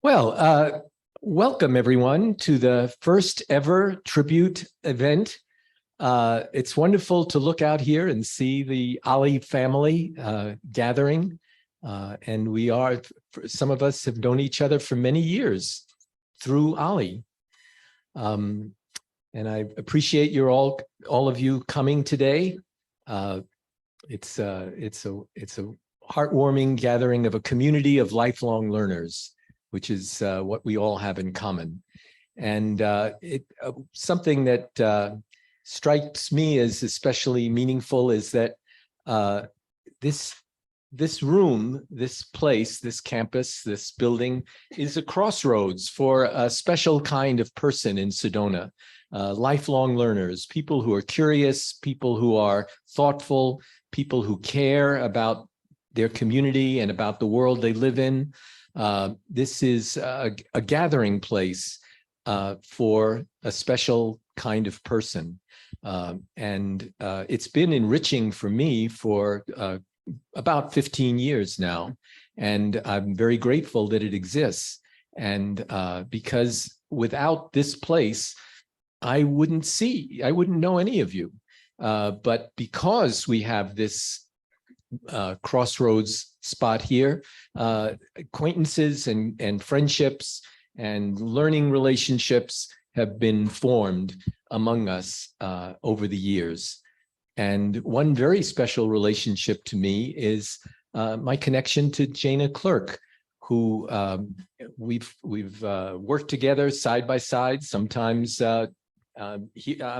Well, welcome everyone to the first ever tribute event. It's wonderful to look out here and see the OLLI family gathering. And some of us have known each other for many years through OLLI. And I appreciate all of you coming today. It's a heartwarming gathering of a community of lifelong learners, which is what we all have in common. And something that strikes me as especially meaningful is that this room, this place, this campus, this building is a crossroads for a special kind of person in Sedona. Lifelong learners, people who are curious, people who are thoughtful, people who care about their community and about the world they live in. This is a gathering place for a special kind of person. And it's been enriching for me for about 15 years now. And I'm very grateful that it exists. And because without this place, I wouldn't know any of you. But because we have this crossroads spot here, acquaintances and friendships and learning relationships have been formed among us over the years. And one very special relationship to me is my connection to Jayana Clerk, who we've worked together side by side. Sometimes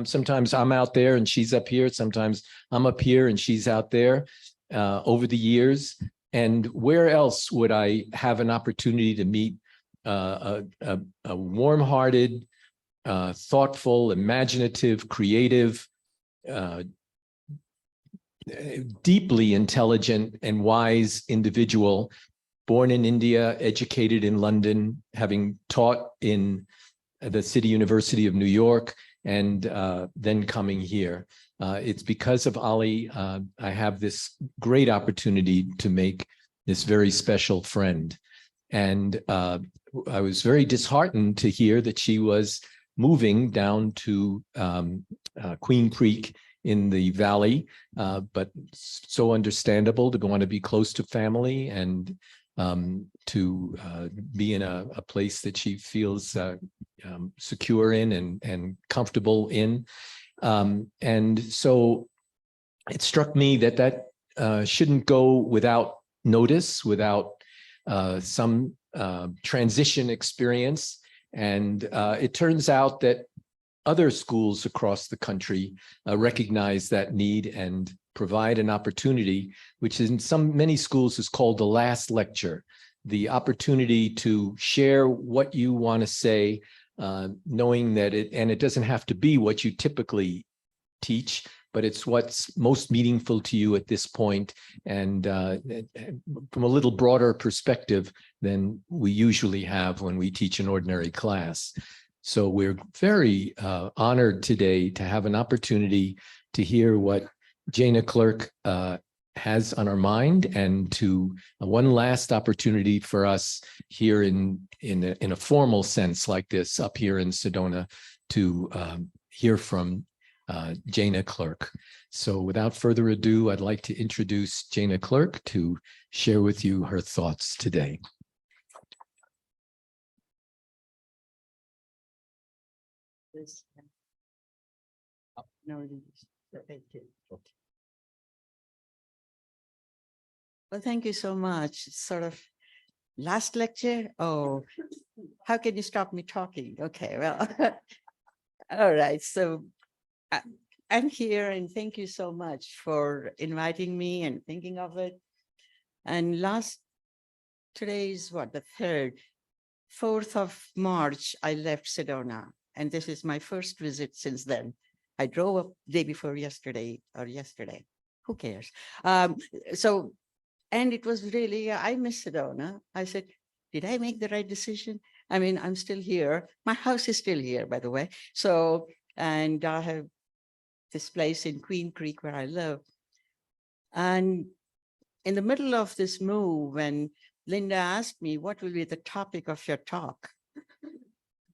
sometimes I'm out there and she's up here. Sometimes I'm up here and she's out there. Over the years, and where else would I have an opportunity to meet a warm-hearted, thoughtful, imaginative, creative, deeply intelligent and wise individual, born in India, educated in London, having taught in the City University of New York, and then coming here. It's because of OLLI, I have this great opportunity to make this very special friend. And I was very disheartened to hear that she was moving down to Queen Creek in the valley, but so understandable to want to be close to family and to be in a place that she feels secure in and comfortable in. And so it struck me that shouldn't go without notice, without some transition experience. And it turns out that other schools across the country recognize that need and provide an opportunity, which in many schools is called the last lecture, the opportunity to share what you want to say, knowing that it doesn't have to be what you typically teach, but it's what's most meaningful to you at this point, and from a little broader perspective than we usually have when we teach an ordinary class. So we're very honored today to have an opportunity to hear what Jayana Clerk has on our mind, and to one last opportunity for us here in a formal sense like this up here in Sedona to hear from Jayana Clerk. So without further ado, I'd like to introduce Jayana Clerk to share with you her thoughts today. Well, thank you so much. Sort of last lecture. Oh, how can you stop me talking? Okay, well, all right. So I'm here, and thank you so much for inviting me and thinking of it. And today is what, the 4th of March, I left Sedona. And this is my first visit since then. I drove up the day before yesterday, who cares? And it was really, I miss Sedona. I said, did I make the right decision? I mean, I'm still here. My house is still here, by the way. So, and I have this place in Queen Creek where I live. And in the middle of this move, when Linda asked me, what will be the topic of your talk?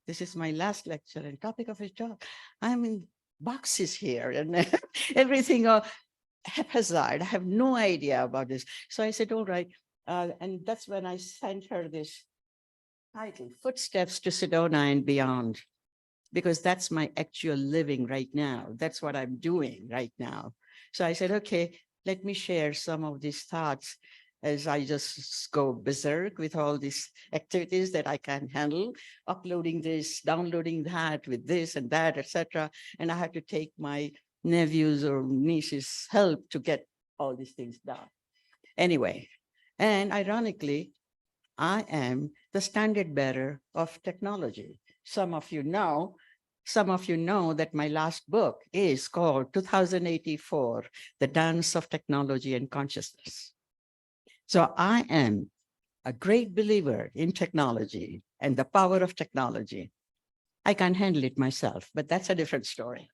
This is my last lecture and topic of his talk. I'm in boxes here and everything haphazard. I have no idea about this. So I said, all right. And that's when I sent her this title, Footsteps to Sedona and Beyond, because that's my actual living right now. That's what I'm doing right now. So I said, okay, let me share some of these thoughts as I just go berserk with all these activities that I can handle, uploading this, downloading that with this and that, etc. And I had to take my nephews or nieces' help to get all these things done. Anyway, and ironically, I am the standard bearer of technology. Some of you know that my last book is called 2084, The Dance of Technology and Consciousness. So I am a great believer in technology and the power of technology. I can't handle it myself, but that's a different story.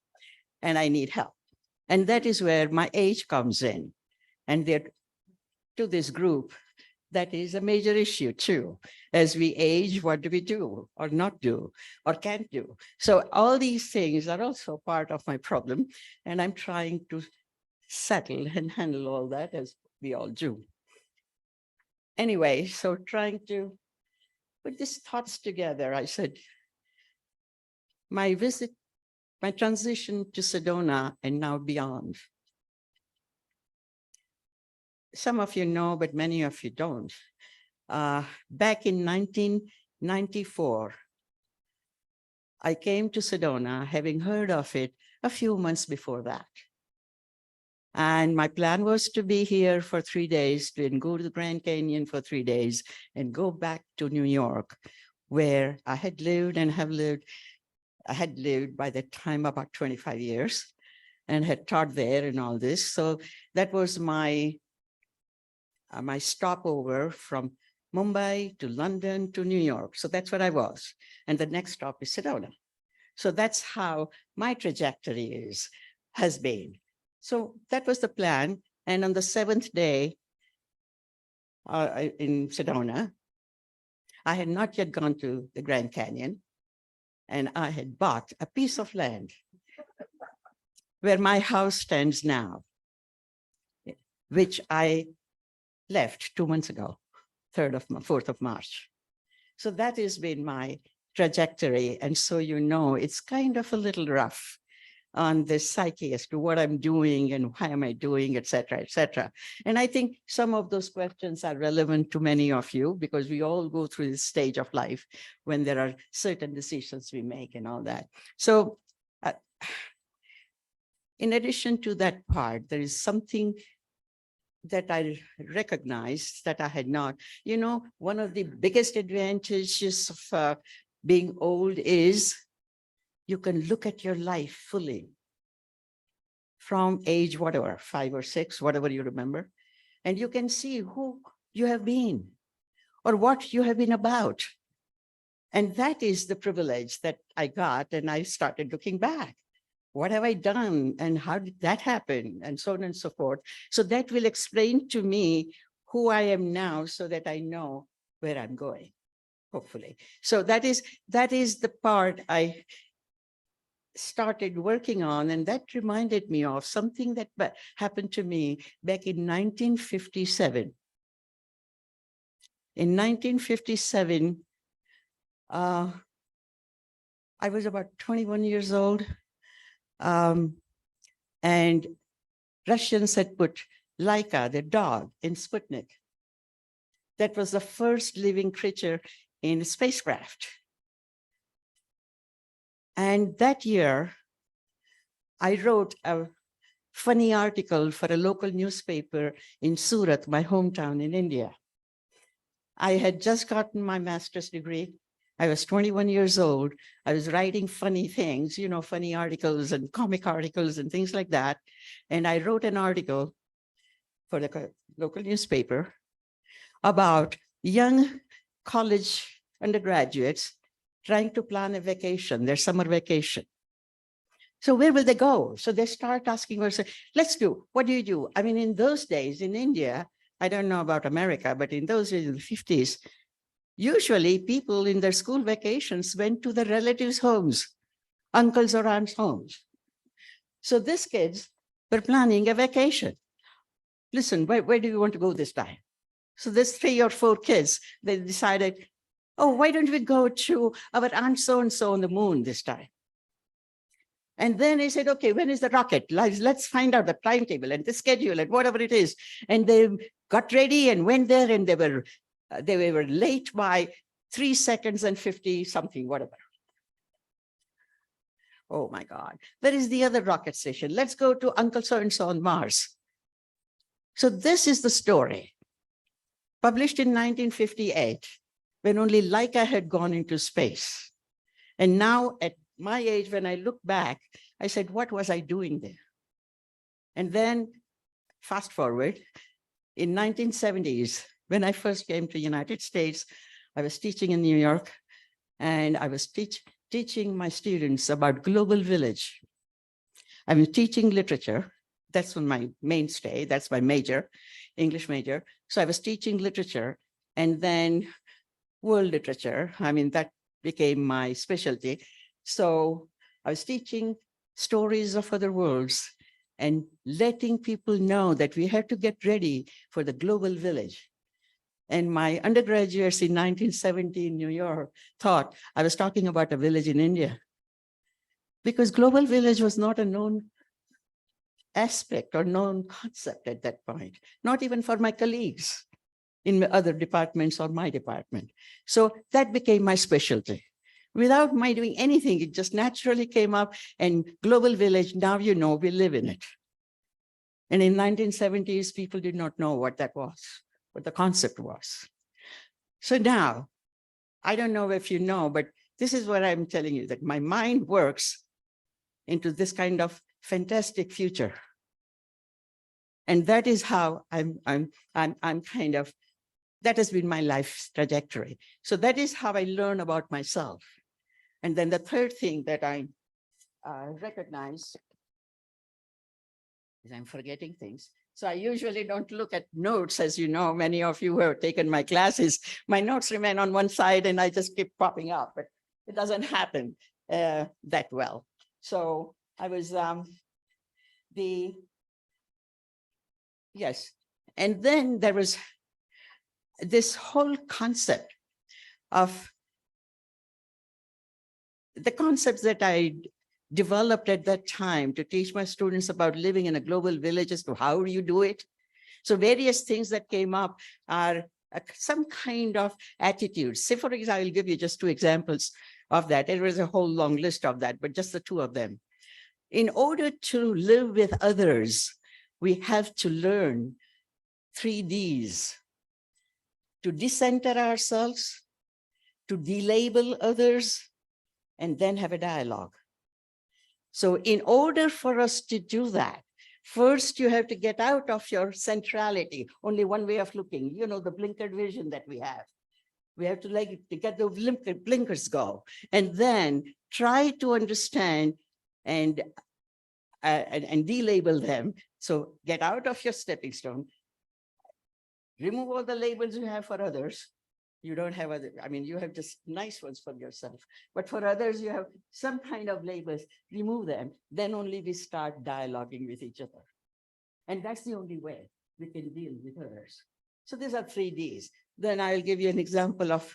And I need help. And that is where my age comes in. And to this group, that is a major issue too. As we age, what do we do or not do or can't do? So all these things are also part of my problem. And I'm trying to settle and handle all that as we all do. Anyway, so trying to put these thoughts together, I said, my transition to Sedona and now beyond. Some of you know, but many of you don't. Back in 1994, I came to Sedona, having heard of it a few months before that. And my plan was to be here for 3 days, and go to the Grand Canyon for 3 days, and go back to New York, where I had lived and have lived. I had lived by that time about 25 years and had taught there and all this. So that was my stopover from Mumbai to London to New York. So that's what I was. And the next stop is Sedona. So that's how my trajectory has been. So that was the plan. And on the 7th day in Sedona, I had not yet gone to the Grand Canyon, and I had bought a piece of land where my house stands now, which I left 2 months ago, 4th of March. So that has been my trajectory. And so, you know, it's kind of a little rough on the psyche as to what I'm doing and why am I doing, et cetera, et cetera. And I think some of those questions are relevant to many of you, because we all go through this stage of life when there are certain decisions we make and all that. So in addition to that part, there is something that I recognized that I had not. You know, one of the biggest advantages of being old is you can look at your life fully from age, whatever, 5 or 6, whatever you remember, and you can see who you have been or what you have been about. And that is the privilege that I got. And I started looking back. What have I done and how did that happen, and so on and so forth. So that will explain to me who I am now, so that I know where I'm going, hopefully. So that is the part I started working on, and that reminded me of something that happened to me back in 1957. In 1957, I was about 21 years old. And Russians had put Laika, the dog, in Sputnik. That was the first living creature in a spacecraft. And that year, I wrote a funny article for a local newspaper in Surat, my hometown in India. I had just gotten my master's degree. I was 21 years old. I was writing funny things, you know, funny articles and comic articles and things like that. And I wrote an article for the local newspaper about young college undergraduates trying to plan a vacation, their summer vacation. So where will they go? So they start asking us, let's do, what do you do? I mean, in those days in India, I don't know about America, but in those days, in the 50s, usually people in their school vacations went to their relatives' homes, uncles or aunts' homes. So these kids were planning a vacation. Listen, where do you want to go this time? So there's 3 or 4 kids. They decided, oh, why don't we go to our aunt so-and-so on the moon this time? And then they said, okay, when is the rocket? Let's find out the timetable and the schedule and whatever it is. And they got ready and went there, and they were late by 3 seconds and 50 something, whatever. Oh my God, where is the other rocket station? Let's go to Uncle so-and-so on Mars. So this is the story, published in 1958, when only Laika had gone into space. And now at my age, when I look back, I said, what was I doing there? And then fast forward, in 1970s, when I first came to the United States, I was teaching in New York, and I was teaching my students about global village. I was teaching literature. That's my mainstay. That's my major, English major. So I was teaching literature, and then world literature. I mean, that became my specialty. So I was teaching stories of other worlds and letting people know that we have to get ready for the global village. And my undergraduates in 1970 in New York thought I was talking about a village in India, because global village was not a known aspect or known concept at that point, not even for my colleagues in other departments or my department. So that became my specialty. Without my doing anything, it just naturally came up, and global village, now you know, we live in it. And in 1970s, people did not know what that was, what the concept was. So now, I don't know if you know, but this is what I'm telling you, that my mind works into this kind of fantastic future. And that is how I'm kind of, that has been my life's trajectory. So that is how I learn about myself. And then the third thing that I recognize is I'm forgetting things. So I usually don't look at notes, as you know, many of you who have taken my classes, my notes remain on one side and I just keep popping up, but it doesn't happen that well. So I was yes. And then there was this whole concept of the concepts that I developed at that time to teach my students about living in a global village as to how you do it. So various things that came up are some kind of attitudes. Say, for example, I'll give you just 2 examples of that. There was a whole long list of that, but just the 2 of them. In order to live with others, we have to learn 3 Ds: to decenter ourselves, to delabel others, and then have a dialogue. So in order for us to do that, first you have to get out of your centrality, only one way of looking, you know, the blinkered vision that we have. We have to get the blinkers go, and then try to understand and delabel them. So get out of your stepping stone, remove all the labels you have for others. You don't have other, I mean, you have just nice ones for yourself, but for others, you have some kind of labels, remove them. Then only we start dialoguing with each other. And that's the only way we can deal with others. So these are 3 Ds. Then I'll give you an example of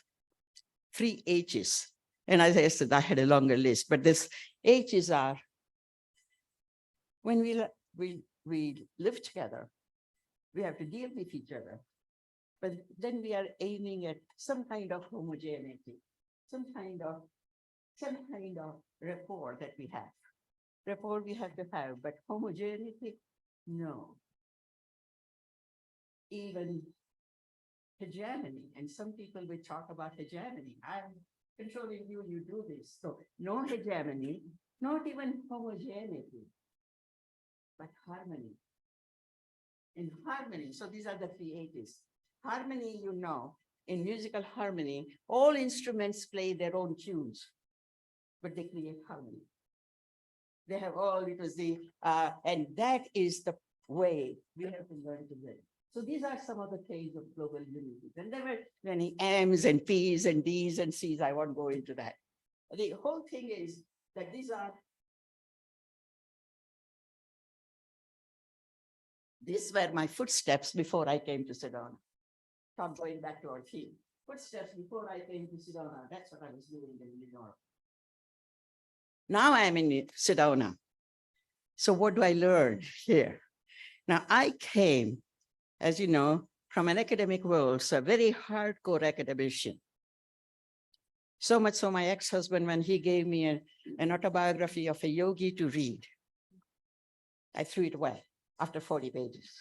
3 H's. And as I said, I had a longer list, but this H's are when we live together, we have to deal with each other. But then we are aiming at some kind of homogeneity, some kind of rapport that we have. Rapport we have to have, but homogeneity, no. Even hegemony, and some people will talk about hegemony. I'm controlling you, you do this. So no hegemony, not even homogeneity, but harmony. In harmony, so these are the 3 H's. Harmony, you know, in musical harmony, all instruments play their own tunes, but they create harmony. They have all, it was the, and that is the way we have to learn to live. So these are some of the things of global unity. And there were many M's and P's and D's and C's. I won't go into that. The whole thing is that these were my footsteps before I came to Sedona. Not going back to our theme. Footsteps before I came to Sedona. That's what I was doing in New York. Now I'm in Sedona. So what do I learn here? Now I came, as you know, from an academic world, so a very hardcore academician. So much so my ex-husband, when he gave me an autobiography of a yogi to read, I threw it away after 40 pages.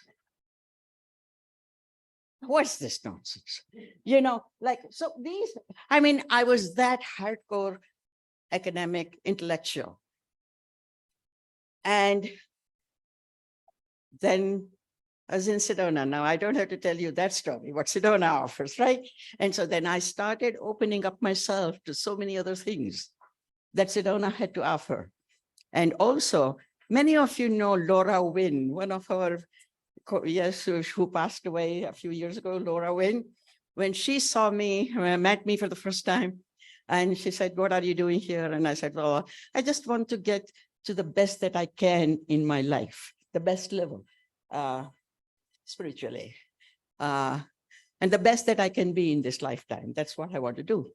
What's this nonsense? You know, like, so these, I mean, I was that hardcore academic intellectual. And then I was in Sedona. Now, I don't have to tell you that story, what Sedona offers, right? And so then I started opening up myself to so many other things that Sedona had to offer. And also, many of you know Laura Wynn, one of our, yes, who passed away a few years ago, Laura Wynn. When she saw me, met me for the first time, and she said, what are you doing here? And I said, well, I just want to get to the best that I can in my life, the best level, spiritually, and the best that I can be in this lifetime. That's what I want to do.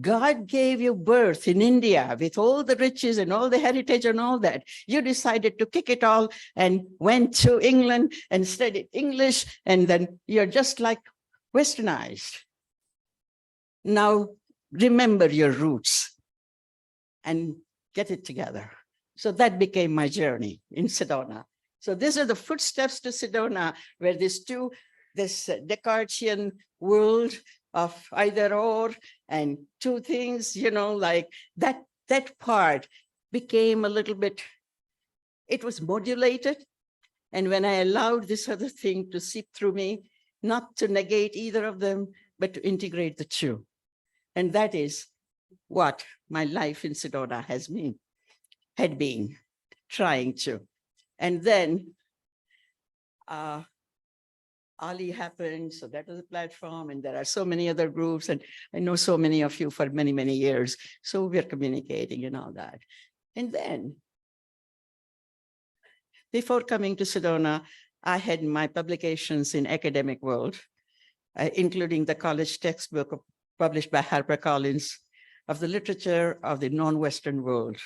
God gave you birth in India with all the riches and all the heritage and all that. You decided to kick it all and went to England and studied English, and then you're just like westernized. Now, remember your roots and get it together. So that became my journey in Sedona. So these are the footsteps to Sedona, where this Descartesian world of either or and two things, you know, like that part became a little bit, it was modulated. And when I allowed this other thing to seep through me, not to negate either of them, but to integrate the two. And that is what my life in Sedona had been trying to. And then OLLI happened, so that was a platform, and there are so many other groups, and I know so many of you for many, many years, so we're communicating and all that. And then, before coming to Sedona, I had my publications in academic world, including the college textbook published by HarperCollins of the literature of the non-Western world.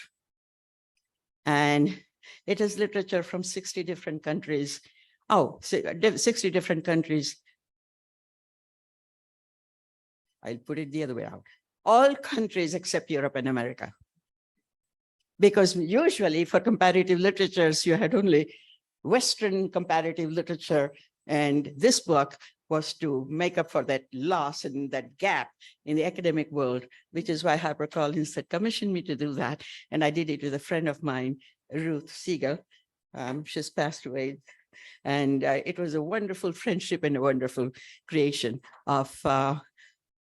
And it is literature from 60 different countries. 60 different countries. I'll put it the other way out. All countries except Europe and America. Because usually for comparative literatures, you had only Western comparative literature. And this book was to make up for that loss and that gap in the academic world, which is why HarperCollins had commissioned me to do that. And I did it with a friend of mine, Ruth Siegel. She's passed away. And it was a wonderful friendship and a wonderful creation of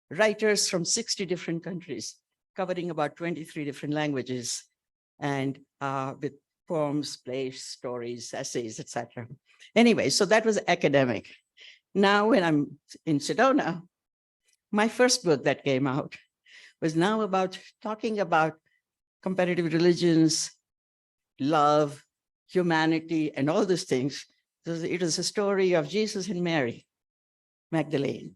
writers from 60 different countries, covering about 23 different languages, and with poems, plays, stories, essays, etc. Anyway, so that was academic. Now, when I'm in Sedona, my first book that came out was now about talking about comparative religions, love, humanity, and all these things. It is a story of Jesus and Mary Magdalene,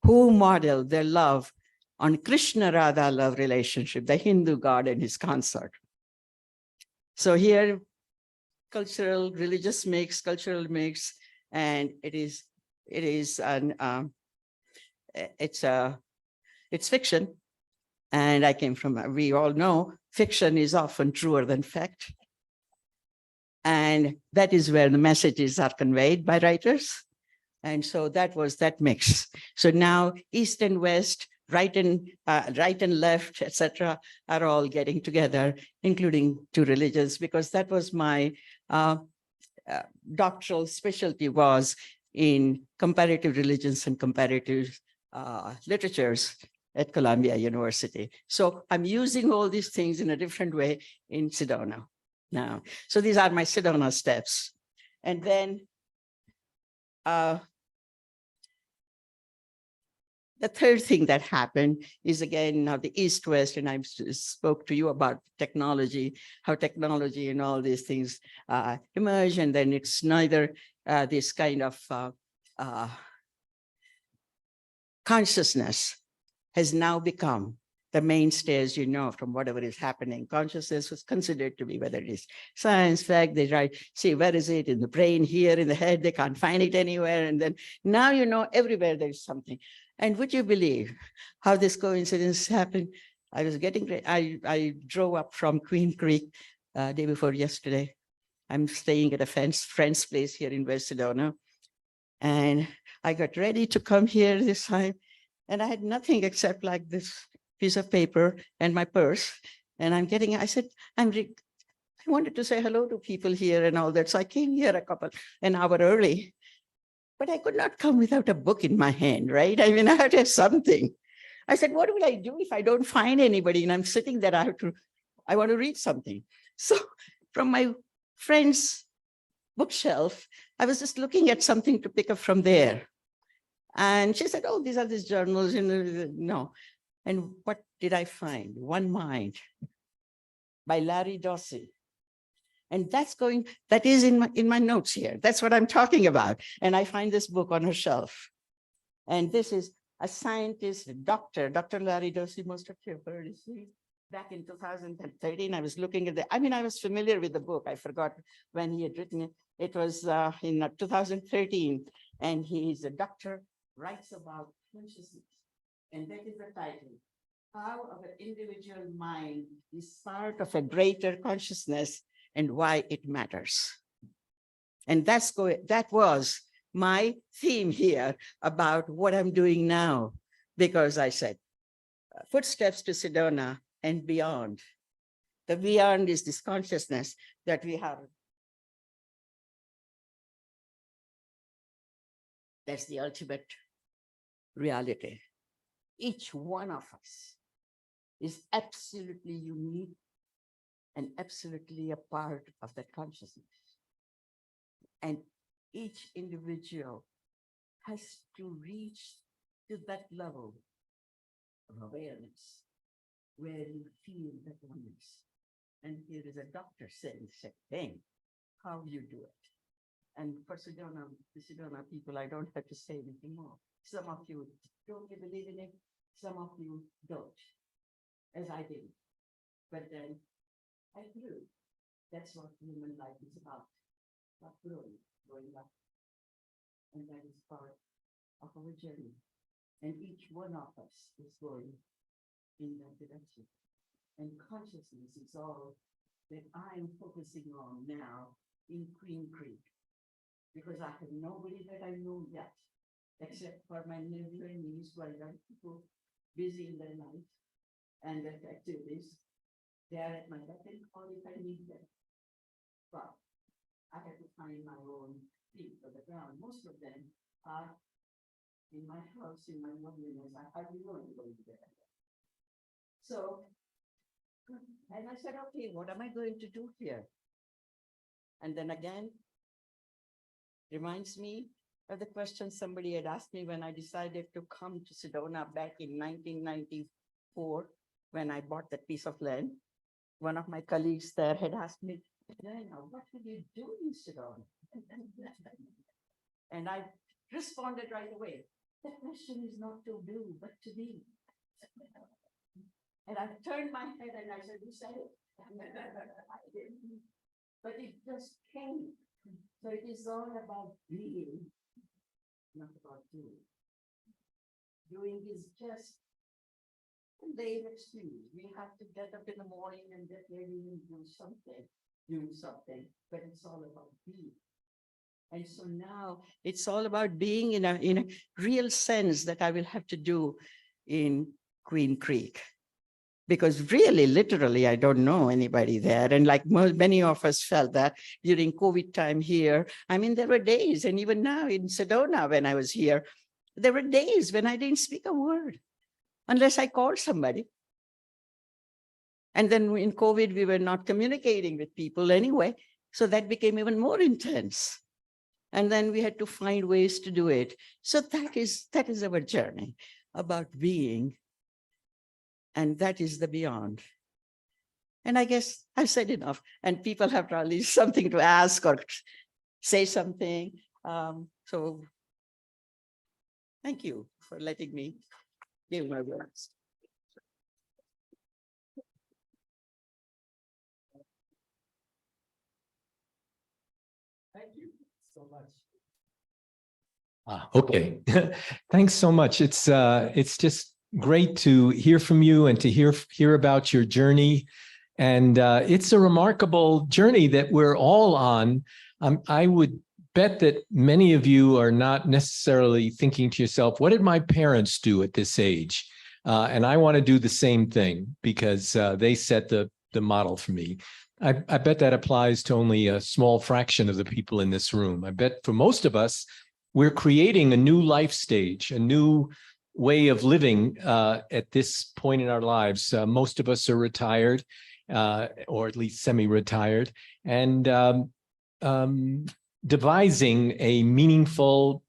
who modeled their love on Krishna-Radha love relationship, the Hindu god and his consort. So here, cultural, religious mix, cultural mix, and it's fiction. And I came from, we all know, fiction is often truer than fact. And that is where the messages are conveyed by writers. And so that was that mix. So now East and West, right and left, etc., are all getting together, including two religions, because that was my doctoral specialty, was in comparative religions and comparative literatures at Columbia University. So I'm using all these things in a different way in Sedona now. So these are my Sedona steps. And then The third thing that happened is again now the East-West, and I spoke to you about technology, how technology and all these things emerge, and then it's neither this kind of consciousness has now become the mainstay, as you know, from whatever is happening. Consciousness was considered to be, whether it is science, fact, they write, see, where is it? In the brain, here, in the head, they can't find it anywhere. And then now, you know, everywhere there's something. And would you believe how this coincidence happened? I was getting ready. I drove up from Queen Creek day before yesterday. I'm staying at a friend's place here in West Sedona. And I got ready to come here this time. And I had nothing except like this piece of paper and my purse. And I said, I wanted to say hello to people here and all that. So I came here an hour early. But I could not come without a book in my hand, right? I mean, I had to have something. I said, what will I do if I don't find anybody? And I'm sitting there, I want to read something. So from my friend's bookshelf, I was just looking at something to pick up from there. And she said, oh, these are these journals. No. And what did I find? One Mind by Larry Dossey. And that is in my notes here. That's what I'm talking about. And I find this book on her shelf. And this is a scientist, a doctor, Dr. Larry Dossey, most of you have heard his name. Back in 2013, I was looking at I was familiar with the book. I forgot when he had written it. It was in 2013. And he's a doctor, writes about consciousness. And that is the title. How our individual mind is part of a greater consciousness and why it matters. And that was my theme here about what I'm doing now, because I said, footsteps to Sedona and beyond. The beyond is this consciousness that we have. That's the ultimate reality. Each one of us is absolutely unique and absolutely a part of that consciousness. And each individual has to reach to that level of awareness where you feel that oneness. And here is a doctor saying the same thing, how you do it. And for the Sedona people, I don't have to say anything more. Some of you don't believe in it, some of you don't, as I did. But then I grew. That's what human life is about growing up. And that is part of our journey. And each one of us is going in that direction. And consciousness is all that I'm focusing on now in Queen Creek. Because I have nobody that I know yet, except for my nephew and niece, who are young people busy in their life and their activities. They are at my beck and call if I need them. But I have to find my own feet on the ground. Most of them are in my house, in my loneliness. I hardly know anybody there. So, and I said, okay, what am I going to do here? And then again, reminds me of the question somebody had asked me when I decided to come to Sedona back in 1994, when I bought that piece of land. One of my colleagues there had asked me, Jayana, what will you do in Sedona? And I responded right away, the question is not to do, but to be. And I turned my head and I said, you said it. I didn't. But it just came. So it is all about being, not about doing. Doing is just a lame excuse. We have to get up in the morning and get ready and do something, but it's all about being. And so now it's all about being in a real sense that I will have to do in Queen Creek. Because really, literally, I don't know anybody there. And like many of us felt that during COVID time here, I mean, there were days, and even now in Sedona, when I was here, there were days when I didn't speak a word unless I called somebody. And then in COVID, we were not communicating with people anyway. So that became even more intense. And then we had to find ways to do it. So that is our journey about being. And that is the beyond. And I guess I've said enough. And people have probably something to ask or say something. So thank you for letting me give my words. Thank you so much. Okay, thanks so much. It's just great to hear from you and to hear about your journey. And it's a remarkable journey that we're all on. I would bet that many of you are not necessarily thinking to yourself, what did my parents do at this age? And I want to do the same thing because they set the model for me. I bet that applies to only a small fraction of the people in this room. I bet for most of us, we're creating a new life stage, a new way of living at this point in our lives. Most of us are retired, or at least semi-retired, and devising a meaningful,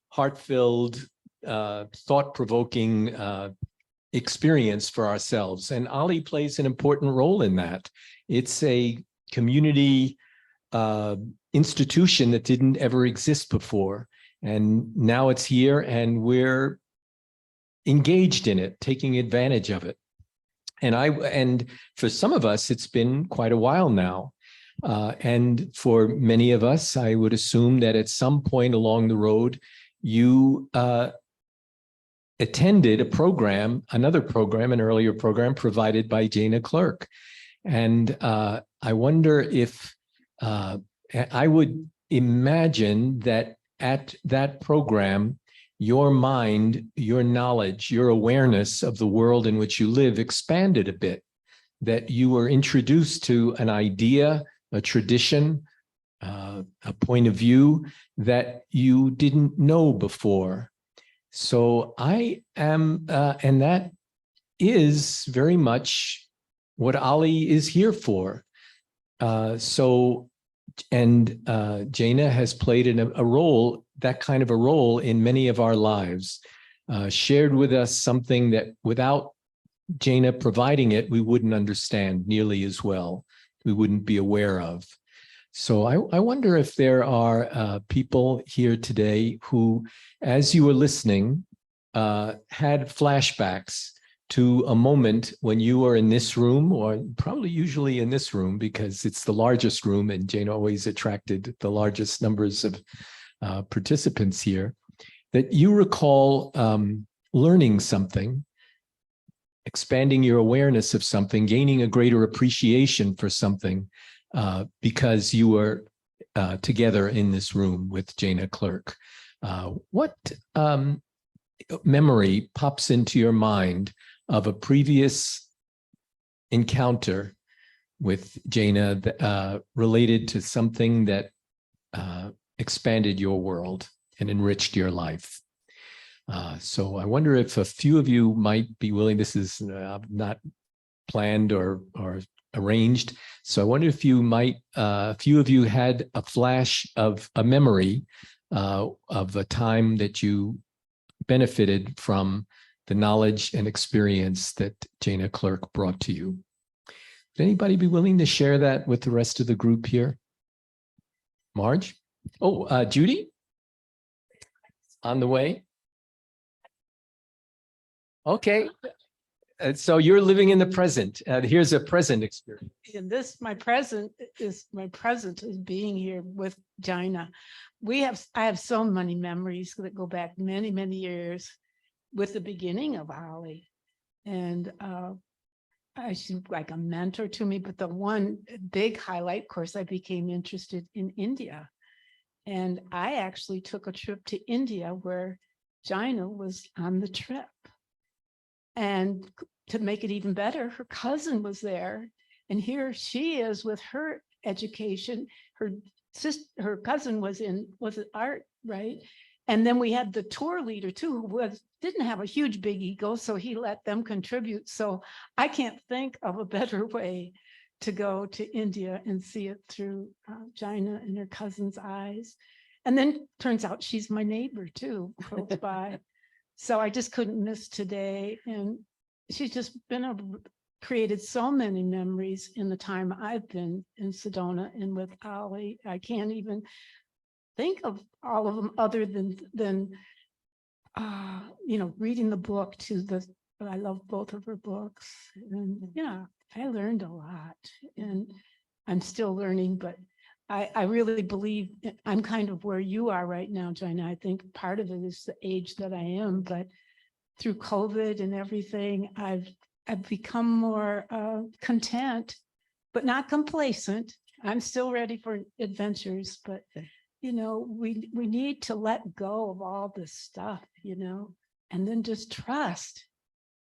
heart-filled, thought-provoking experience for ourselves. And OLLI plays an important role in that. It's a community institution that didn't ever exist before. And now it's here and we're engaged in it, taking advantage of it. And for some of us, it's been quite a while now. And for many of us, I would assume that at some point along the road, you attended a program, another program, an earlier program provided by Jayana Clerk. And I wonder if I would imagine that at that program, your mind, your knowledge, your awareness of the world in which you live expanded a bit, that you were introduced to an idea, a tradition, a point of view that you didn't know before. So I am, and that is very much what OLLI is here for. Jayana has played a role, that kind of a role in many of our lives, shared with us something that without Jayana providing it, we wouldn't understand nearly as well. We wouldn't be aware of. So I wonder if there are people here today who, as you were listening, had flashbacks to a moment when you were in this room, or probably usually in this room because it's the largest room and Jayana always attracted the largest numbers of participants here, that you recall learning something, expanding your awareness of something, gaining a greater appreciation for something because you were together in this room with Jayana Clerk. What memory pops into your mind of a previous encounter with Jayana related to something that expanded your world and enriched your life? So I wonder if a few of you might be willing, this is not planned or arranged. So I wonder if you might, a few of you had a flash of a memory of a time that you benefited from the knowledge and experience that Jayana Clerk brought to you. Would anybody be willing to share that with the rest of the group here? Marge? Oh, Judy? On the way? Okay. So you're living in the present. Here's a present experience. And this, my present is being here with Jayana. I have so many memories that go back many, many years with the beginning of OLLI. And she's like a mentor to me, but the one big highlight, of course, I became interested in India. And I actually took a trip to India where Jayana was on the trip. And to make it even better, her cousin was there. And here she is with her education. Her cousin was it art, right? And then we had the tour leader too, who didn't have a huge big ego, so he let them contribute. So I can't think of a better way to go to India and see it through Jayana and her cousin's eyes. And then turns out she's my neighbor too, close by. So I just couldn't miss today. And she's just created so many memories in the time I've been in Sedona and with OLLI. I can't even think of all of them other than reading the book I love both of her books. And yeah, I learned a lot and I'm still learning, but I really believe I'm kind of where you are right now, Jaina. I think part of it is the age that I am, but through COVID and everything, I've become more content, but not complacent. I'm still ready for adventures, but we need to let go of all this stuff, and then just trust.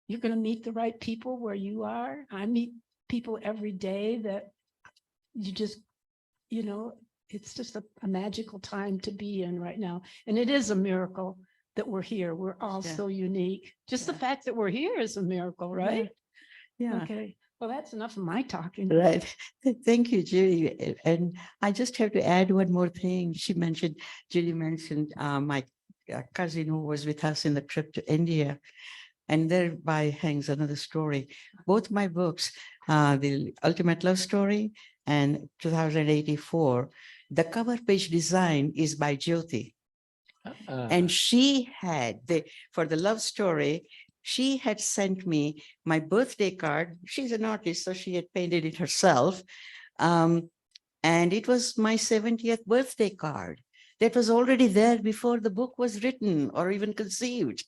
You're going to meet the right people where you are. I meet people every day that you just, it's just a magical time to be in right now. And it is a miracle that we're here. We're all so unique. Just the fact that we're here is a miracle, right? Yeah. Okay. Well, that's enough of my talking. Right. Thank you, Judy. And I just have to add one more thing. Judy mentioned my cousin who was with us in the trip to India. And thereby hangs another story. Both my books, The Ultimate Love Story and 2084, the cover page design is by Jyoti. And she had, for the love story, she had sent me my birthday card. She's an artist, so she had painted it herself. And it was my 70th birthday card that was already there before the book was written or even conceived.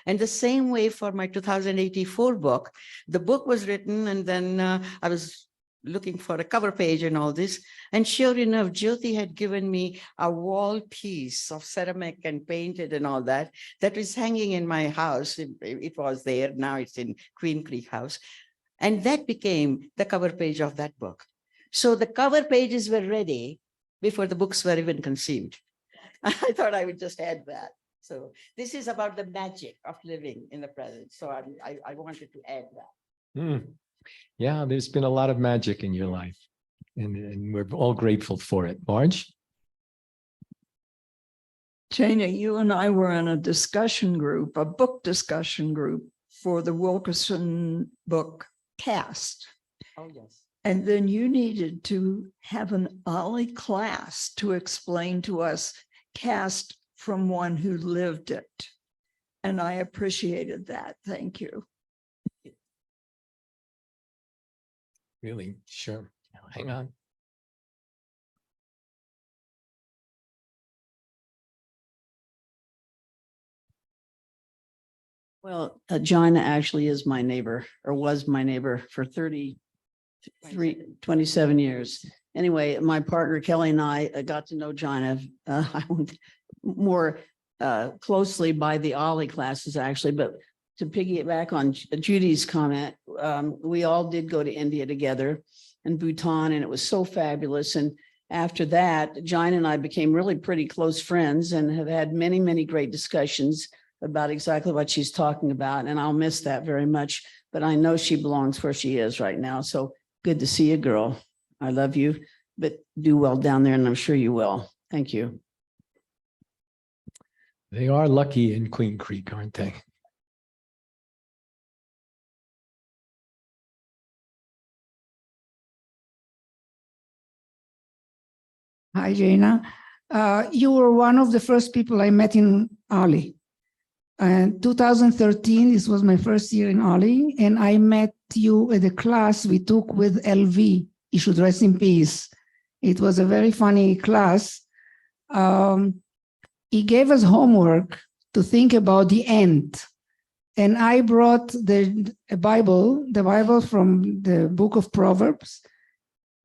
And the same way for my 2084 book, the book was written and then I was looking for a cover page and all this. And sure enough, Jyoti had given me a wall piece of ceramic and painted and all that was hanging in my house. It was there. Now it's in Queen Creek House. And that became the cover page of that book. So the cover pages were ready before the books were even conceived. I thought I would just add that. So this is about the magic of living in the present. So I wanted to add that. Yeah, there's been a lot of magic in your life, and we're all grateful for it. Marge? Jana, you and I were in a discussion group, a book discussion group for the Wilkerson book Cast. Oh, yes. And then you needed to have an OLLI class to explain to us Cast from one who lived it. And I appreciated that. Thank you. Really? Sure. Hang on. Well, Jana actually is my neighbor or was my neighbor for 27 years. Anyway, my partner Kelly and I got to know Jana more closely by the OLLI classes actually, but to piggyback on Judy's comment, we all did go to India together and Bhutan, and it was so fabulous. And after that, Jana and I became really pretty close friends and have had many, many great discussions about exactly what she's talking about. And I'll miss that very much, but I know she belongs where she is right now. So good to see you, girl. I love you, but do well down there, and I'm sure you will. Thank you. They are lucky in Queen Creek, aren't they? Hi, Jana. You were one of the first people I met in OLLI. And 2013, this was my first year in OLLI, and I met you at a class we took with LV. You should rest in peace. It was a very funny class. He gave us homework to think about the end. And I brought the Bible from the book of Proverbs.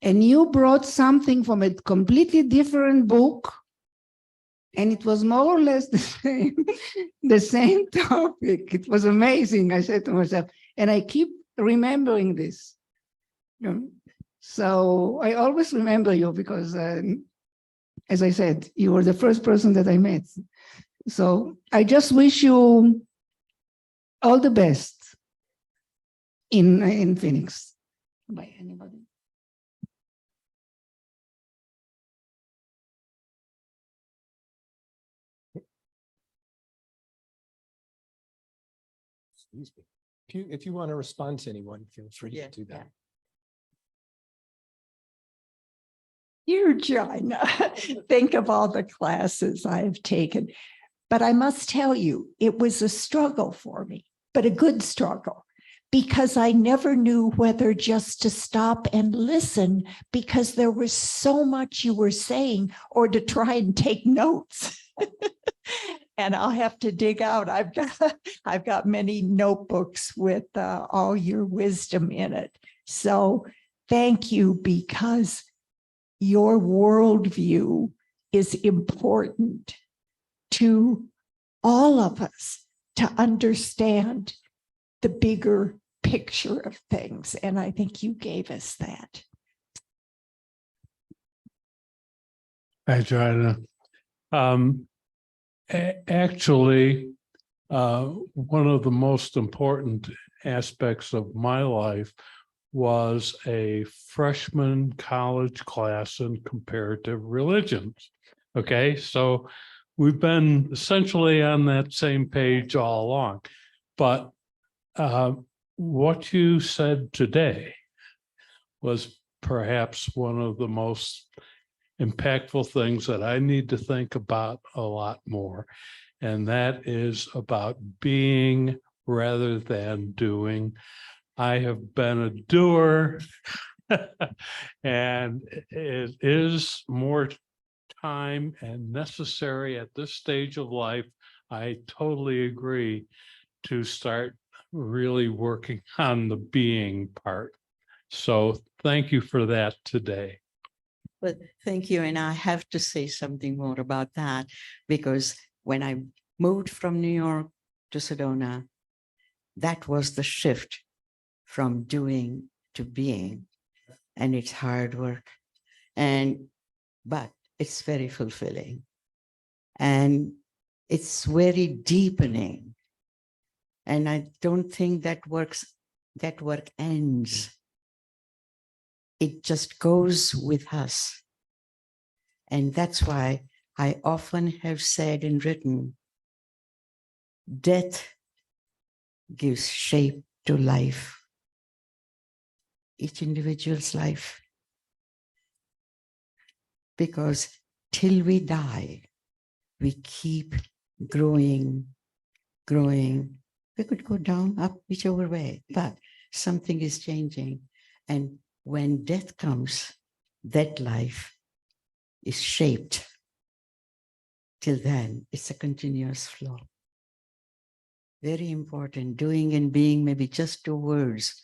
And you brought something from a completely different book. And it was more or less the same topic. It was amazing, I said to myself. And I keep remembering this. So I always remember you because, as I said, you were the first person that I met. So I just wish you all the best in Phoenix. Bye, anybody. If you want to respond to anyone, feel free to Yeah, do that. Dear Gina, think of all the classes I have taken. But I must tell you, it was a struggle for me, but a good struggle, because I never knew whether just to stop and listen because there was so much you were saying, or to try and take notes. And I'll have to dig out. I've got many notebooks with all your wisdom in it. So thank you, because your worldview is important to all of us to understand the bigger picture of things. And I think you gave us that. Hi, Joanna. Actually, one of the most important aspects of my life was a freshman college class in comparative religions. Okay, so we've been essentially on that same page all along. But what you said today was perhaps one of the most impactful things that I need to think about a lot more. And that is about being rather than doing. I have been a doer and it is more time and necessary at this stage of life. I totally agree to start really working on the being part. So thank you for that today. Well, thank you. And I have to say something more about that, because when I moved from New York to Sedona, that was the shift from doing to being. And it's hard work. But it's very fulfilling. And it's very deepening. And I don't think that work ends. It just goes with us. And that's why I often have said and written, death gives shape to life, each individual's life. Because till we die, we keep growing. We could go down, up, whichever way, but something is changing. And when death comes, that life is shaped. Till then, it's a continuous flow. Very important. Doing and being may be just 2 words,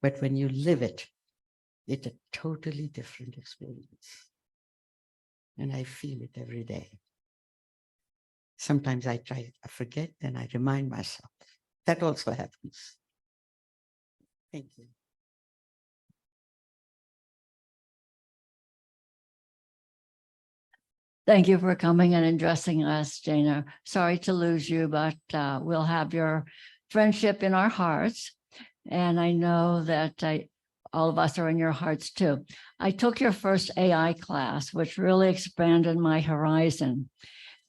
but when you live it, it's a totally different experience. And I feel it every day. Sometimes I forget, and I remind myself. That also happens. Thank you. Thank you for coming and addressing us, Jayana. Sorry to lose you, but we'll have your friendship in our hearts. And I know that all of us are in your hearts too. I took your first AI class, which really expanded my horizon.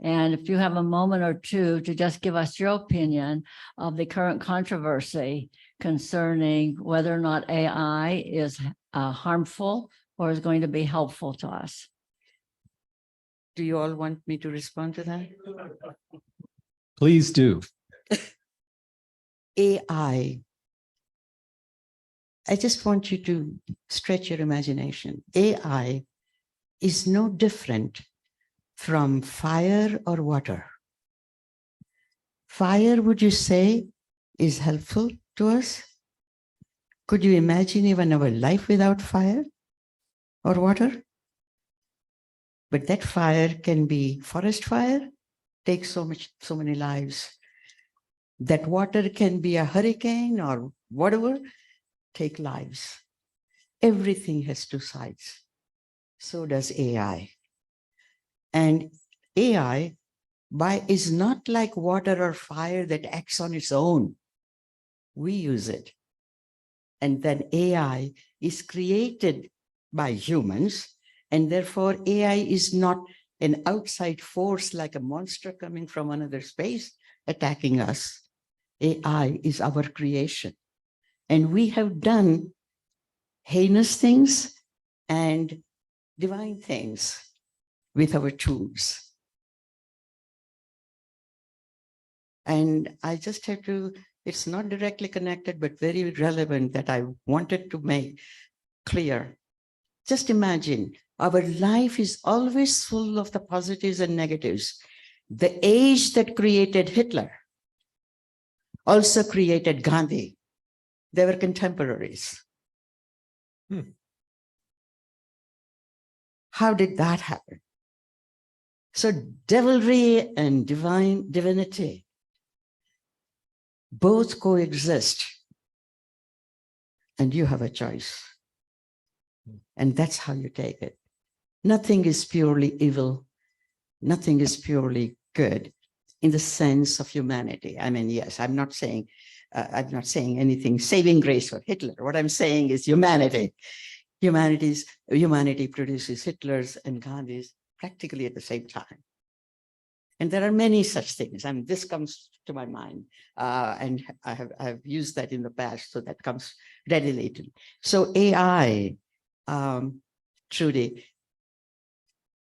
And if you have a moment or two to just give us your opinion of the current controversy concerning whether or not AI is harmful or is going to be helpful to us. Do you all want me to respond to that? Please do. AI. I just want you to stretch your imagination. AI is no different from fire or water. Fire, would you say, is helpful to us? Could you imagine even our life without fire or water? But that fire can be forest fire, takes so many lives. That water can be a hurricane or whatever, take lives. Everything has 2 sides. So does AI. And AI is not like water or fire that acts on its own. We use it. And then AI is created by humans. And therefore, AI is not an outside force like a monster coming from another space attacking us. AI is our creation. And we have done heinous things and divine things with our tools. And I just have to, it's not directly connected, but very relevant that I wanted to make clear. Just imagine, our life is always full of the positives and negatives. The age that created Hitler also created Gandhi. They were contemporaries. How did that happen? So devilry and divinity both coexist, and you have a choice. And that's how you take it. Nothing is purely evil. Nothing is purely good in the sense of humanity. I mean, yes, I'm not saying anything saving grace for Hitler. What I'm saying is humanity. Humanity produces Hitlers and Gandhis practically at the same time. And there are many such things. I mean, this comes to my mind, and I have used that in the past, so that comes readily to me. So AI, Trudy,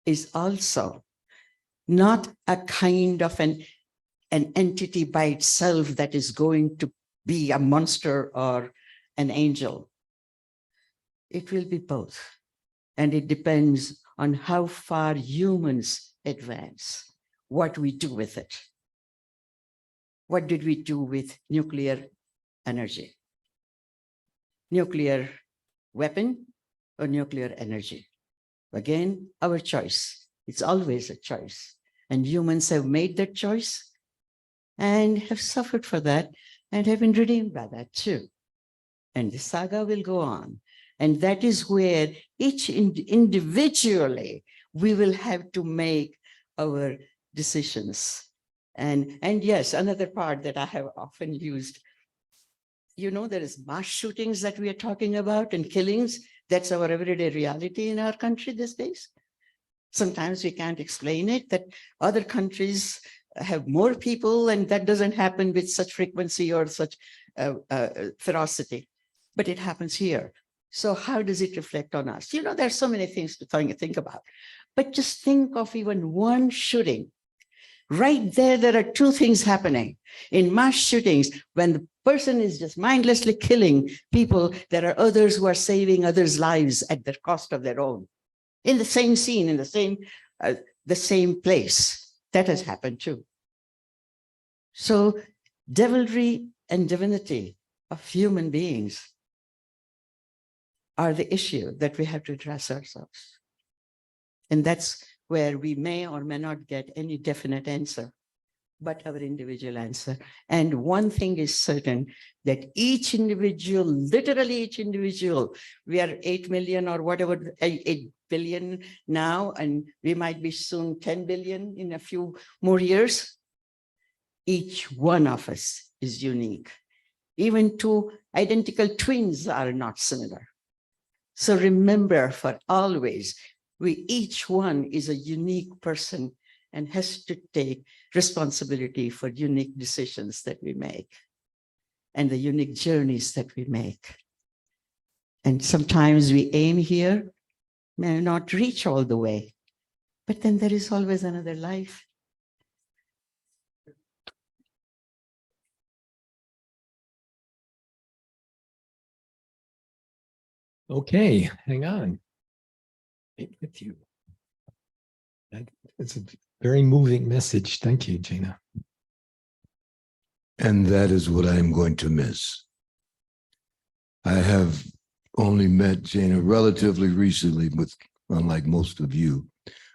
is also not a kind of an entity by itself that is going to be a monster or an angel. It will be both. And it depends on how far humans advance, what we do with it. What did we do with nuclear energy? Nuclear weapon or nuclear energy? Again, our choice. It's always a choice. And humans have made that choice and have suffered for that and have been redeemed by that too. And the saga will go on. And that is where each individually, we will have to make our decisions. And yes, another part that I have often used, you know, there is mass shootings that we are talking about and killings. That's our everyday reality in our country these days. Sometimes we can't explain it, that other countries have more people and that doesn't happen with such frequency or such ferocity, but it happens here. So how does it reflect on us? You know, there's so many things to think about, but just think of even one shooting. Right there are two things happening. In mass shootings, when the person is just mindlessly killing people, there are others who are saving others' lives at the cost of their own. In the same scene, in the same place. That has happened too. So devilry and divinity of human beings are the issue that we have to address ourselves. And that's where we may or may not get any definite answer, but our individual answer. And one thing is certain, that each individual, literally each individual, we are 8 million or whatever, 8 billion now, and we might be soon 10 billion in a few more years. Each one of us is unique. Even two identical twins are not similar. So remember, for always, each one is a unique person and has to take responsibility for unique decisions that we make and the unique journeys that we make. And sometimes we aim here, may not reach all the way, but then there is always another life. Okay, hang on. With you. It's a very moving message. Thank you, Jayana. And that is what I'm going to miss. I have only met Jayana relatively recently, unlike most of you,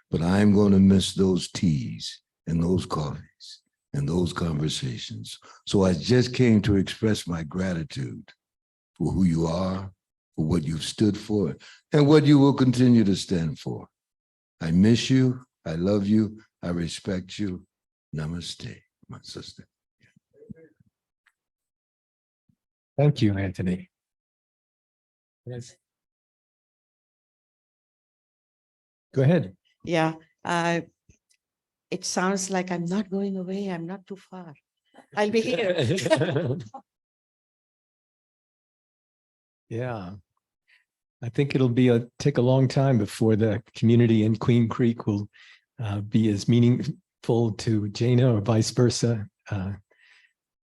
but I'm going to miss those teas and those coffees and those conversations. So I just came to express my gratitude for who you are, for what you've stood for, and what you will continue to stand for. I miss you. I love you. I respect you. Namaste, my sister. Thank you, Anthony. Yes. Go ahead. Yeah, it sounds like I'm not going away. I'm not too far. I'll be here. Yeah. I think it'll take a long time before the community in Queen Creek will be as meaningful to Jayana or vice versa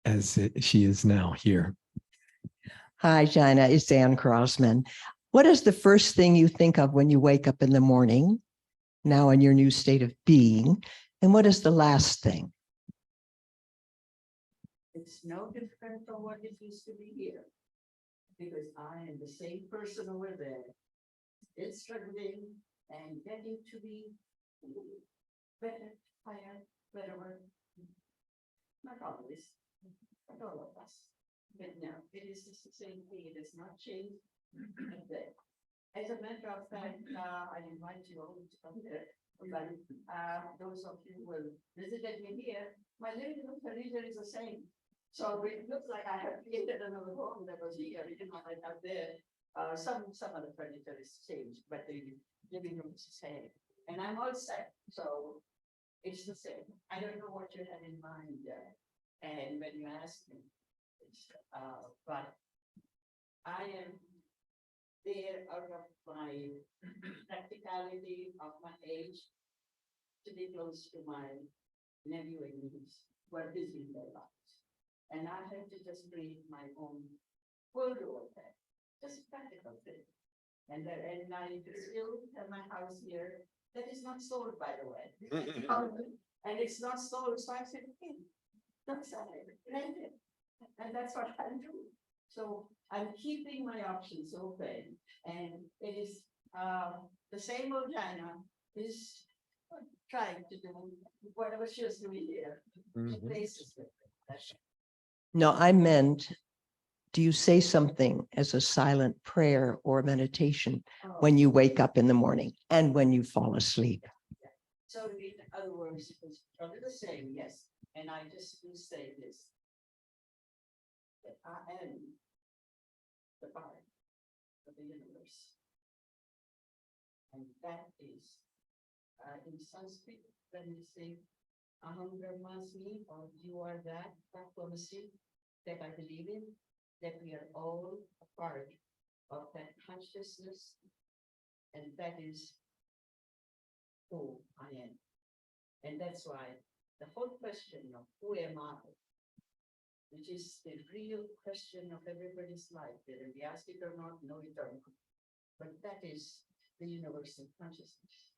as she is now here. Hi, Jayana. It's Ann Crossman. What is the first thing you think of when you wake up in the morning, now in your new state of being? And what is the last thing? It's no different from what it used to be here. Because I am the same person over there. It's struggling and getting to be better, higher, better. Not always, but all of us. But no, it is just the same thing. It has not changed. As a matter of fact, I invite you all to come there. But those of you who will visit me here, my living room furniture is the same. So it looks like I have created another home that was here, you know, I have there. Some of the furniture is changed, but the living room is the same. And I'm all set, so it's the same. I don't know what you had in mind there. And when you asked me, but I am there out of my practicality of my age to be close to my nephew and niece who are busy in their lives. And I had to just create my own world over there, just practical thing. And I still have my house here that is not sold, by the way. And it's not sold, so I said, hey, don't sell it, rent it. And that's what I do. So I'm keeping my options open, and it is the same old Jayana is trying to do whatever she was doing here. Mhm. Places with it. That's it. No, I meant, do you say something as a silent prayer or meditation when you wake up in the morning and when you fall asleep? So in other words, it was probably the same, yes. And I just do say this. That I am the part of the universe. And that is, in Sanskrit, when you say, Aham Brahmasmi, or you are that Brahmasmi, that I believe in, that we are all a part of that consciousness, and that is who I am. And that's why the whole question of who am I, which is the real question of everybody's life, whether we ask it or not, know it or not. But that is the universal consciousness.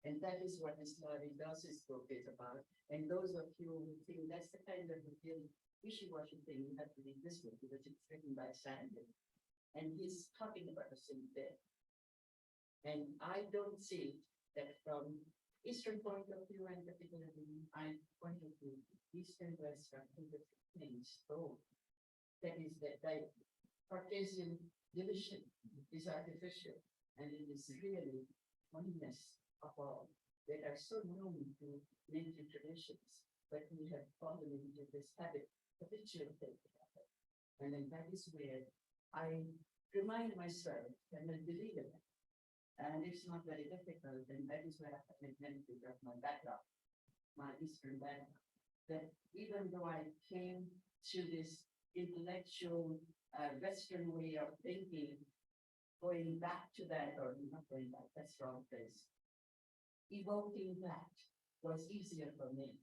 And that is what this Larry Doss's book is about. And those of you who think that's the kind of real wishy-washy thing, you have to read this book because it's written by Sandy. And he's talking about the same thing. And I don't see that from Eastern point of view, and particularly my point of view, East and West are two different things. So that is that Cartesian division is artificial, and it is really oneness of all that are so known to native traditions, but we have fallen into this habit, habitual thing. And then that is where I remind myself and I believe in it. And it's not very difficult, and that is where I have made benefit of my background, my Eastern background. That even though I came to this intellectual Western way of thinking, going back to that, or not going back, that's the wrong place. Evoking that was easier for me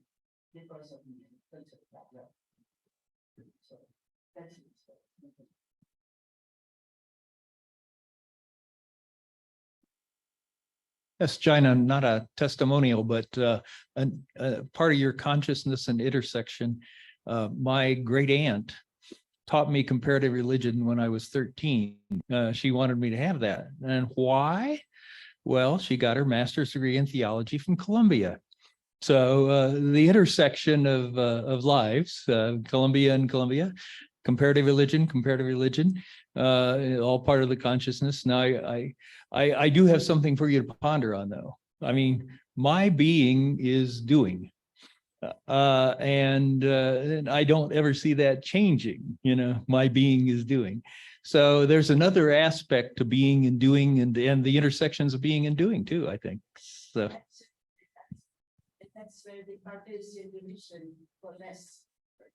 because of my cultural background. So that's it. Yes, Jayana, not a testimonial, but part of your consciousness and intersection. My great aunt taught me comparative religion when I was 13. She wanted me to have that. And why? Well, she got her master's degree in theology from Columbia. So the intersection of lives, Columbia and Columbia, comparative religion, all part of the consciousness. Now, I do have something for you to ponder on, though. I mean, my being is doing, and I don't ever see that changing. You know, my being is doing. So there's another aspect to being and doing, and the intersections of being and doing too, I think. So That's where the Cartesian division for less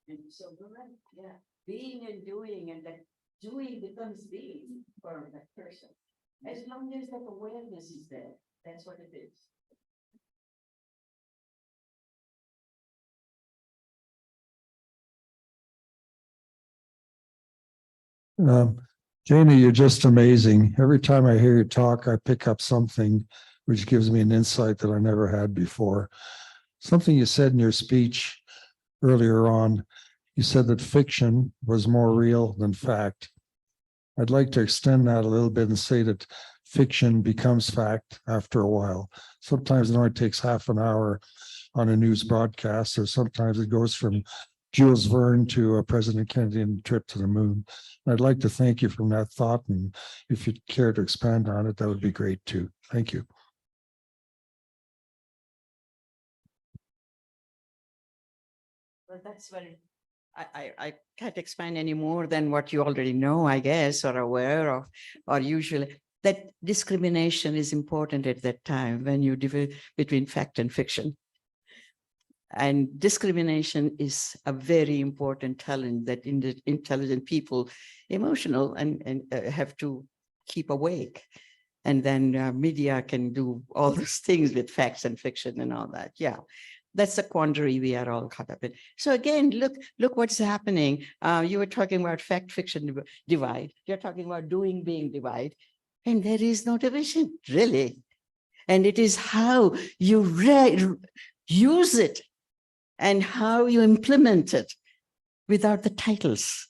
And so you're right, yeah, being and doing, and that doing becomes being for that person. As long as that awareness is there, that's what it is. Jana, you're just amazing. Every time I hear you talk, I pick up something which gives me an insight that I never had before. Something you said in your speech earlier on, you said that fiction was more real than fact. I'd like to extend that a little bit and say that fiction becomes fact after a while. Sometimes it only takes half an hour on a news broadcast, or sometimes it goes from Jules Verne to President Kennedy and trip to the moon. I'd like to thank you from that thought, and if you'd care to expand on it, that would be great too. Thank you. Well, that's very, I can't expand any more than what you already know, I guess, or aware of, or usually. That discrimination is important at that time when you divide between fact and fiction. And discrimination is a very important talent that intelligent people, emotional and have to keep awake. And then media can do all those things with facts and fiction and all that. Yeah, that's the quandary we are all caught up in. So again, look what's happening. You were talking about fact-fiction divide. You're talking about doing being divide. And there is no division, really. And it is how you use it and how you implement it without the titles.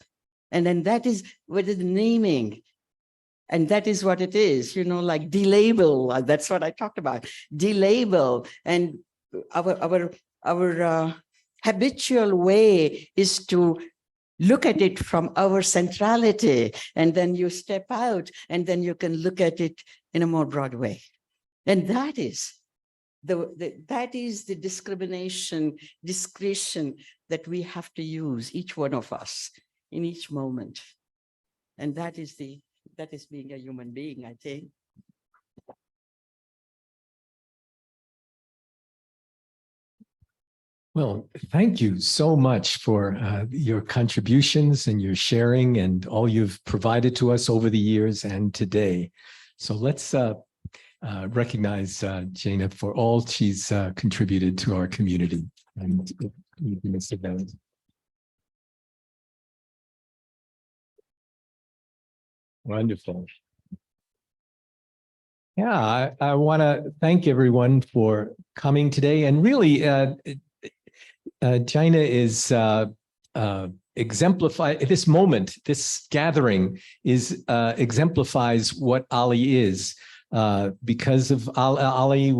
And then that is what is naming. And that is what it is, you know, like delabel. That's what I talked about. Delabel. And our habitual way is to look at it from our centrality, and then you step out, and then you can look at it in a more broad way. And that is the discrimination, discretion that we have to use, each one of us, in each moment. And that is being a human being, I think. Well, thank you so much for your contributions and your sharing and all you've provided to us over the years and today. So let's recognize Jana for all she's contributed to our community. And Mr. Bennett. Wonderful. Yeah, I want to thank everyone for coming today. And really, Jana is exemplify this moment. This gathering is exemplifies what OLLI is. Because of OLLI,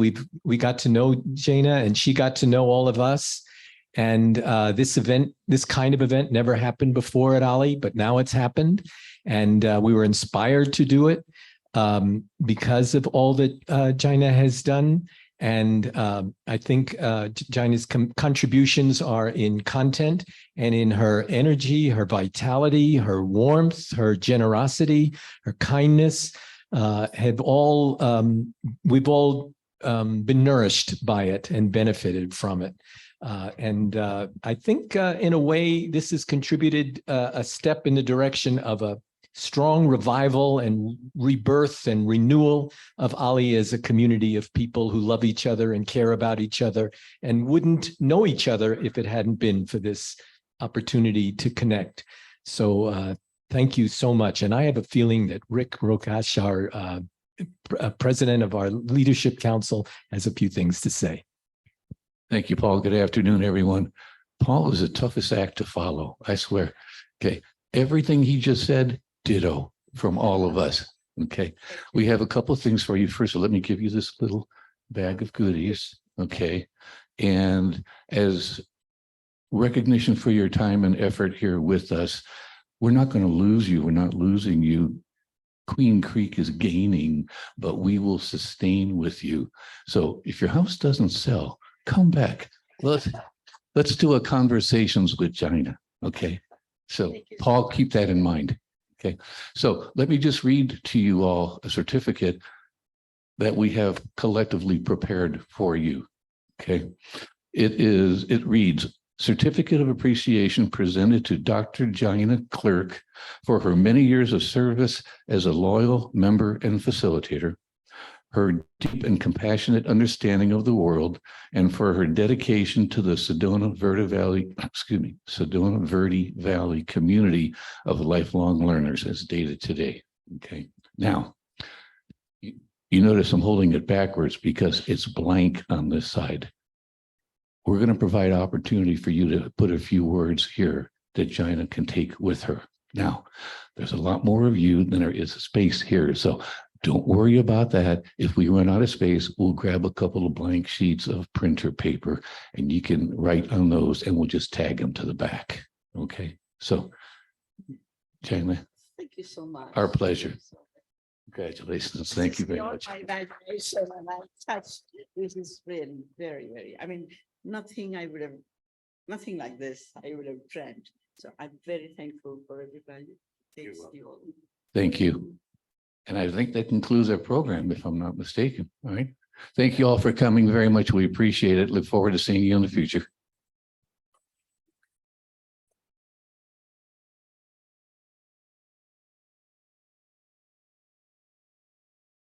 we got to know Jana, and she got to know all of us. And this kind of event never happened before at OLLI, but now it's happened, and we were inspired to do it because of all that Jana has done. And I think Jana's contributions are in content and in her energy, her vitality, her warmth, her generosity, her kindness. We've all been nourished by it and benefited from it. And I think in a way, this has contributed a step in the direction of a strong revival and rebirth and renewal of OLLI as a community of people who love each other and care about each other and wouldn't know each other if it hadn't been for this opportunity to connect. So thank you so much. And I have a feeling that Rick Rokash, our president of our leadership council, has a few things to say. Thank you, Paul. Good afternoon, everyone. Paul is the toughest act to follow, I swear. Okay. Everything he just said, ditto from all of us. Okay. We have a couple of things for you. First, let me give you this little bag of goodies. Okay. And as recognition for your time and effort here with us, we're not going to lose you. We're not losing you. Queen Creek is gaining, but we will sustain with you. So if your house doesn't sell, come back. Let's do a conversations with Jana. Okay. So Paul, keep that in mind. Okay. So let me just read to you all a certificate that we have collectively prepared for you. Okay. It reads, certificate of appreciation presented to Dr. Jayana Clerk for her many years of service as a loyal member and facilitator, her deep and compassionate understanding of the world, and for her dedication to the Sedona Verde Valley community of lifelong learners as dated today. Okay, now, you notice I'm holding it backwards because it's blank on this side. We're going to provide opportunity for you to put a few words here that Jayana can take with her. Now, there's a lot more of you than there is a space here. So don't worry about that. If we run out of space, we'll grab a couple of blank sheets of printer paper and you can write on those and we'll just tag them to the back. Okay, so Jayana, Thank you so much. our pleasure. Congratulations. Thank you very Beyond much. my imagination, and I touched, this is really very, very, I mean, nothing like this I would have dreamt. So I'm very thankful for everybody. Thanks to you all. Thank you. And I think that concludes our program, if I'm not mistaken. All right. Thank you all for coming very much. We appreciate it. Look forward to seeing you in the future.